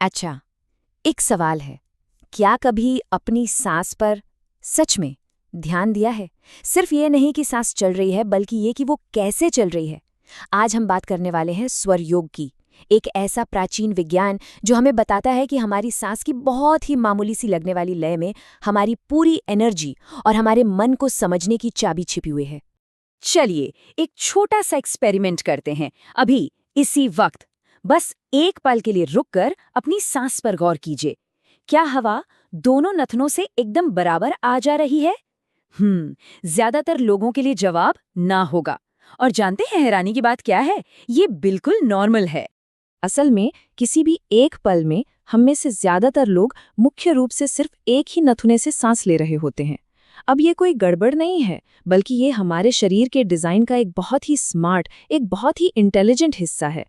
अच्छा, एक सवाल है। क्या कभी अपनी सांस पर सच में ध्यान दिया है? सिर्फ ये नहीं कि सांस चल रही है, बल्कि ये कि वो कैसे चल रही है। आज हम बात करने वाले हैं स्वर योग की, एक ऐसा प्राचीन विज्ञान जो हमें बताता है कि हमारी सांस की बहुत ही मामूली सी लगने वाली लय में हमारी पूरी एनर्जी और हमारे मन को समझने की चाबी छिपी हुई है। चलिए एक छोटा सा एक्सपेरिमेंट करते हैं अभी इसी वक्त। बस एक पल के लिए रुककर अपनी सांस पर गौर कीजिए। क्या हवा दोनों नथनों से एकदम बराबर आ जा रही है? ज्यादातर लोगों के लिए जवाब ना होगा। और जानते हैं हैरानी की बात क्या है? ये बिल्कुल नॉर्मल है। असल में किसी भी एक पल में हम में से ज्यादातर लोग मुख्य रूप से सिर्फ एक ही नथुने से सांस ले रहे होते हैं। अब ये कोई गड़बड़ नहीं है, बल्कि ये हमारे शरीर के डिजाइन का एक बहुत ही स्मार्ट, एक बहुत ही इंटेलिजेंट हिस्सा है।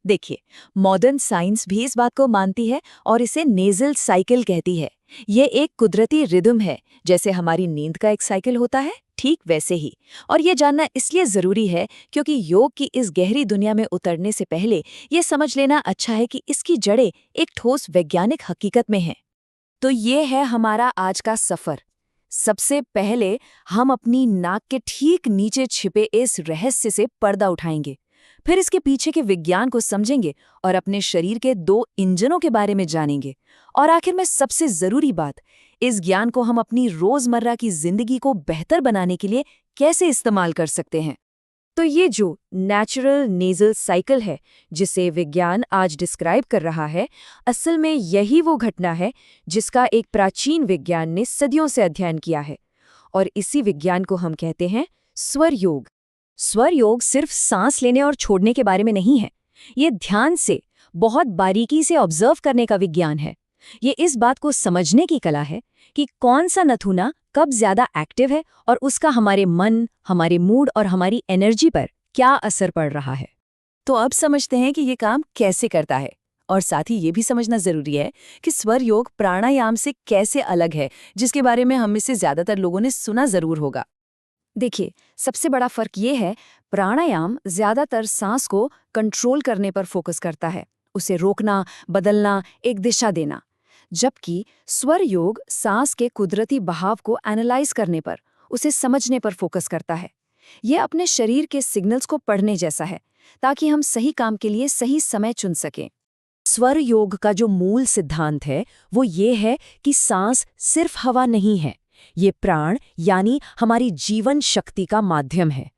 देखिए, मॉडर्न साइंस भी इस बात को मानती है और इसे नेजल साइकिल कहती है। ये एक कुदरती रिदम है, जैसे हमारी नींद का एक साइकिल होता है, ठीक वैसे ही। और ये जानना इसलिए जरूरी है क्योंकि योग की इस गहरी दुनिया में उतरने से पहले ये समझ लेना अच्छा है कि इसकी जड़ें एक ठोस वैज्ञानिक हकीकत में हैं। तो ये है हमारा आज का सफर। सबसे पहले हम अपनी नाक के ठीक नीचे छिपे इस रहस्य से पर्दा उठाएंगे। फिर इसके पीछे के विज्ञान को समझेंगे और अपने शरीर के दो इंजनों के बारे में जानेंगे। और आखिर में सबसे जरूरी बात, इस ज्ञान को हम अपनी रोजमर्रा की जिंदगी को बेहतर बनाने के लिए कैसे इस्तेमाल कर सकते हैं। तो ये जो नेचुरल नेजल साइकिल है जिसे विज्ञान आज डिस्क्राइब कर रहा है, असल में यही वो घटना है जिसका एक प्राचीन विज्ञान ने सदियों से अध्ययन किया है। और इसी विज्ञान को हम कहते हैं स्वर योग। स्वर योग सिर्फ सांस लेने और छोड़ने के बारे में नहीं है। ये ध्यान से, बहुत बारीकी से ऑब्जर्व करने का विज्ञान है। ये इस बात को समझने की कला है कि कौन सा नथुना कब ज्यादा एक्टिव है और उसका हमारे मन, हमारे मूड और हमारी एनर्जी पर क्या असर पड़ रहा है। तो अब समझते हैं कि ये काम कैसे करता है। और साथ ही ये भी समझना जरूरी है कि स्वर योग प्राणायाम से कैसे अलग है, जिसके बारे में हम में से ज्यादातर लोगों ने सुना जरूर होगा। देखिए, सबसे बड़ा फर्क ये है, प्राणायाम ज्यादातर सांस को कंट्रोल करने पर फोकस करता है, उसे रोकना, बदलना, एक दिशा देना। जबकि स्वर योग सांस के कुदरती बहाव को एनालाइज करने पर, उसे समझने पर फोकस करता है। यह अपने शरीर के सिग्नल्स को पढ़ने जैसा है, ताकि हम सही काम के लिए सही समय चुन सकें। स्वर योग का जो मूल सिद्धांत है वो ये है कि सांस सिर्फ हवा नहीं है, ये प्राण यानी हमारी जीवन शक्ति का माध्यम है।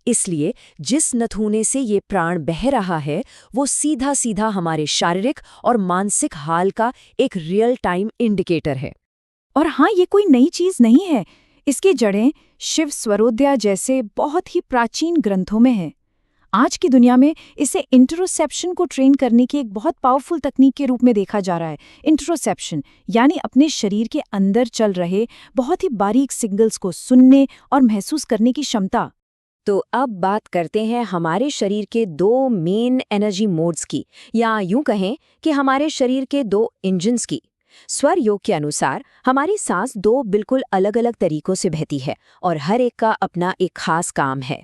इसलिए जिस नथुने से ये प्राण बह रहा है वो सीधा सीधा हमारे शारीरिक और मानसिक हाल का एक रियल टाइम इंडिकेटर है। और हाँ, ये कोई नई चीज नहीं है। इसकी जड़ें शिव स्वरोदया जैसे बहुत ही प्राचीन ग्रंथों में हैं। आज की दुनिया में इसे इंट्रोसेप्शन को ट्रेन करने की एक बहुत पावरफुल तकनीक के रूप में देखा जा रहा है। इंट्रोसेप्शन यानी अपने शरीर के अंदर चल रहे बहुत ही बारीक सिग्नल्स को सुनने और महसूस करने की क्षमता। तो अब बात करते हैं हमारे शरीर के दो मेन एनर्जी मोड्स की, या यूं कहें कि हमारे शरीर के दो इंजन्स की। स्वर योग के अनुसार हमारी सांस दो बिल्कुल अलग अलग तरीकों से बहती है और हर एक का अपना एक खास काम है।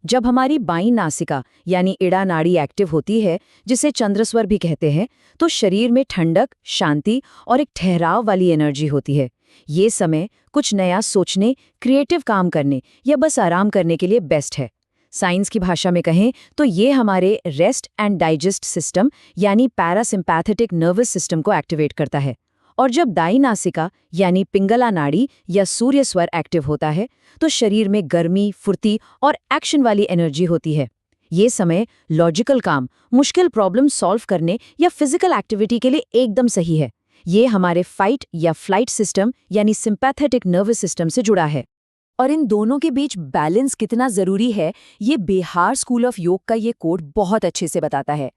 जब हमारी बाईं नासिका यानी इड़ा नाड़ी एक्टिव होती है, जिसे चंद्रस्वर भी कहते हैं, तो शरीर में ठंडक, शांति और एक ठहराव वाली एनर्जी होती है। ये समय कुछ नया सोचने, क्रिएटिव काम करने या बस आराम करने के लिए बेस्ट है। साइंस की भाषा में कहें तो ये हमारे रेस्ट एंड डाइजेस्ट सिस्टम यानी पैरासिम्पैथेटिक नर्वस सिस्टम को एक्टिवेट करता है। और जब दाई नासिका यानी पिंगला नाड़ी या सूर्य स्वर एक्टिव होता है तो शरीर में गर्मी, फुर्ती और एक्शन वाली एनर्जी होती है। ये समय लॉजिकल काम, मुश्किल प्रॉब्लम सॉल्व करने या फिजिकल एक्टिविटी के लिए एकदम सही है। ये हमारे फाइट या फ्लाइट सिस्टम यानी सिंपैथेटिक नर्वस सिस्टम से जुड़ा है। और इन दोनों के बीच बैलेंस कितना जरूरी है, ये बिहार स्कूल ऑफ योग का ये कोड बहुत अच्छे से बताता है।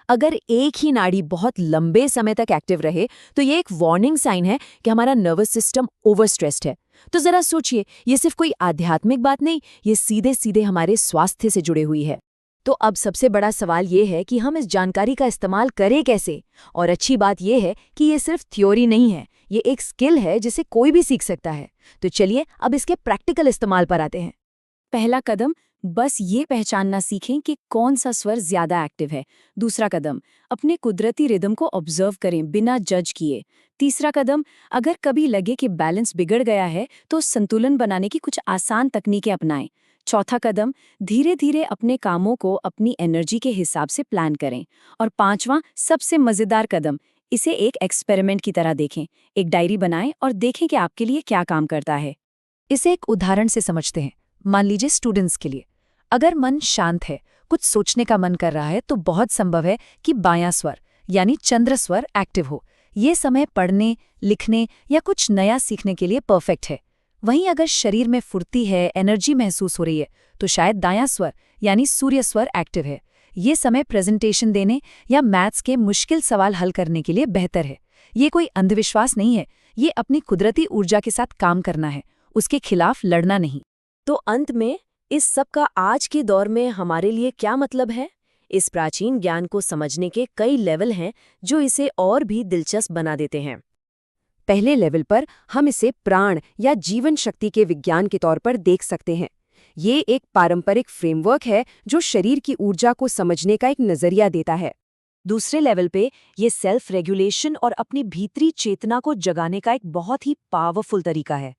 अगर एक ही नाड़ी बहुत लंबे समय तक एक्टिव रहे तो ये एक वार्निंग साइन है कि हमारा नर्वस सिस्टम ओवरस्ट्रेस्ड है। तो जरा सोचिए, ये सिर्फ कोई आध्यात्मिक बात नहीं, ये सीधे सीधे हमारे स्वास्थ्य से जुड़े हुई है। तो अब सबसे बड़ा सवाल ये है कि हम इस जानकारी का इस्तेमाल करें कैसे। और अच्छी बात ये है कि ये सिर्फ थ्योरी नहीं है, ये एक स्किल है जिसे कोई भी सीख सकता है। तो चलिए अब इसके प्रैक्टिकल इस्तेमाल पर आते हैं। पहला कदम, बस ये पहचानना सीखें कि कौन सा स्वर ज्यादा एक्टिव है। दूसरा कदम, अपने कुदरती रिदम को ऑब्जर्व करें बिना जज किए। तीसरा कदम, अगर कभी लगे कि बैलेंस बिगड़ गया है तो संतुलन बनाने की कुछ आसान तकनीकें अपनाएं। चौथा कदम, धीरे धीरे अपने कामों को अपनी एनर्जी के हिसाब से प्लान करें। और पांचवां, सबसे मजेदार कदम, इसे एक एक्सपेरिमेंट की तरह देखें। एक डायरी बनाएं और देखें कि आपके लिए क्या काम करता है। इसे एक उदाहरण से समझते हैं। मान लीजिए स्टूडेंट्स के लिए, अगर मन शांत है, कुछ सोचने का मन कर रहा है, तो बहुत संभव है कि बायां स्वर यानी चंद्र स्वर एक्टिव हो। ये समय पढ़ने, लिखने या कुछ नया सीखने के लिए परफेक्ट है। वहीं अगर शरीर में फुर्ती है, एनर्जी महसूस हो रही है, तो शायद दायां स्वर यानी सूर्य स्वर एक्टिव है। ये समय प्रेजेंटेशन देने या मैथ्स के मुश्किल सवाल हल करने के लिए बेहतर है। ये कोई अंधविश्वास नहीं है, ये अपनी कुदरती ऊर्जा के साथ काम करना है, उसके खिलाफ लड़ना नहीं। तो अंत में, इस सब का आज के दौर में हमारे लिए क्या मतलब है? इस प्राचीन ज्ञान को समझने के कई लेवल हैं जो इसे और भी दिलचस्प बना देते हैं। पहले लेवल पर हम इसे प्राण या जीवन शक्ति के विज्ञान के तौर पर देख सकते हैं। ये एक पारंपरिक फ्रेमवर्क है जो शरीर की ऊर्जा को समझने का एक नजरिया देता है। दूसरे लेवल पे ये सेल्फ रेगुलेशन और अपनी भीतरी चेतना को जगाने का एक बहुत ही पावरफुल तरीका है।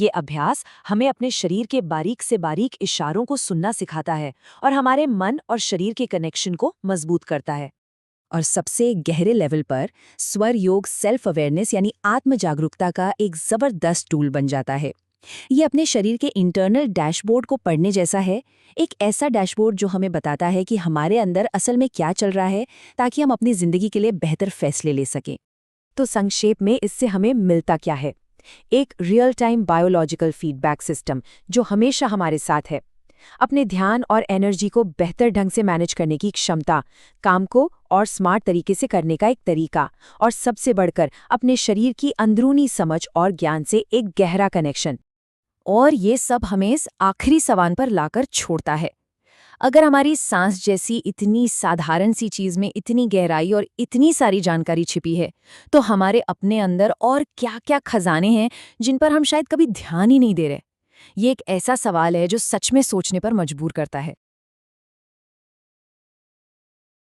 ये अभ्यास हमें अपने शरीर के बारीक से बारीक इशारों को सुनना सिखाता है और हमारे मन और शरीर के कनेक्शन को मजबूत करता है। और सबसे गहरे लेवल पर स्वर योग सेल्फ अवेयरनेस यानी आत्म जागरूकता का एक जबरदस्त टूल बन जाता है। ये अपने शरीर के इंटरनल डैशबोर्ड को पढ़ने जैसा है, एक ऐसा डैशबोर्ड जो हमें बताता है कि हमारे अंदर असल में क्या चल रहा है, ताकि हम अपनी जिंदगी के लिए बेहतर फैसले ले सकें। तो संक्षेप में इससे हमें मिलता क्या है? एक real time biological feedback system जो हमेशा हमारे साथ है, अपने ध्यान और एनर्जी को बेहतर ढंग से मैनेज करने की क्षमता, काम को और स्मार्ट तरीके से करने का एक तरीका, और सबसे बढ़कर अपने शरीर की अंदरूनी समझ और ज्ञान से एक गहरा कनेक्शन। और ये सब हमें इस आखिरी सवाल पर लाकर छोड़ता है, अगर हमारी सांस जैसी इतनी साधारण सी चीज में इतनी गहराई और इतनी सारी जानकारी छिपी है, तो हमारे अपने अंदर और क्या-क्या खजाने हैं जिन पर हम शायद कभी ध्यान ही नहीं दे रहे। ये एक ऐसा सवाल है जो सच में सोचने पर मजबूर करता है।